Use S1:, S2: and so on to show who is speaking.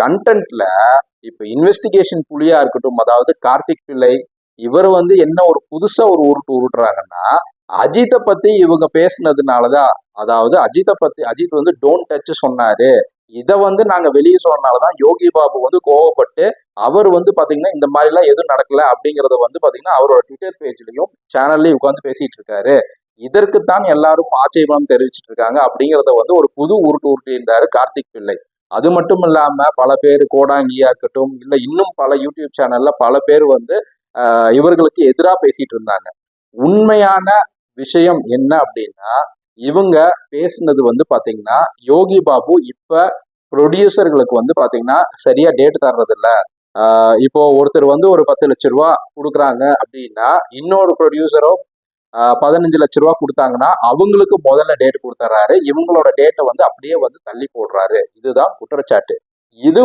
S1: கண்டென்ட்ல இப்ப இன்வெஸ்டிகேஷன் புலியா இருக்கட்டும், அதாவது கார்த்திக் பிள்ளை இவர் வந்து என்ன ஒரு புதுசா ஒரு உருட்டு உருட்டுறாங்கன்னா, அஜித்தை பத்தி இவங்க பேசுனதுனாலதான், அதாவது அஜித் வந்து டோன்ட் டச் சொன்னாரு, இதை வந்து நாங்க வெளியே சொன்னனாலதான் யோகி பாபு வந்து கோவப்பட்டு அவர் வந்து பாத்தீங்கன்னா இந்த மாதிரி எல்லாம் எதுவும் நடக்கல அப்படிங்கறத வந்து பாத்தீங்கன்னா அவரோட ட்விட்டர் பேஜ்லயும் சேனல்லயும் உட்காந்து பேசிட்டு இருக்காரு. இதற்குத்தான் எல்லாரும் ஆட்சேபம் தெரிவிச்சிட்டு இருக்காங்க அப்படிங்கறத வந்து ஒரு புது உருட்டு உருட்டி இருந்தாரு கார்த்திக் பிள்ளை. அது மட்டும் இல்லாம பல பேர் கோடாங்கியா இருக்கட்டும், இல்ல இன்னும் பல யூடியூப் சேனல்ல பல பேர் வந்து இவர்களுக்கு எதிராக பேசிட்டு இருந்தாங்க. உண்மையான விஷயம் என்ன அப்படின்னா, இவங்க பேசுனது வந்து பாத்தீங்கன்னா யோகி பாபு இப்ப ப்ரொடியூசர்களுக்கு வந்து பாத்தீங்கன்னா சரியா டேட் தர்றது இல்ல. இப்போ ஒருத்தர் வந்து ஒரு 10 லட்சம் ரூபாய் கொடுக்குறாங்க அப்படின்னா, இன்னொரு ப்ரொடியூசரோ 15 லட்சம் ரூபாய் கொடுத்தாங்கன்னா அவங்களுக்கு முதல்ல டேட் கொடுத்துறாரு, இவங்களோட டேட்டை வந்து அப்படியே வந்து தள்ளி போடுறாரு. இதுதான் குற்றச்சாட்டு. இது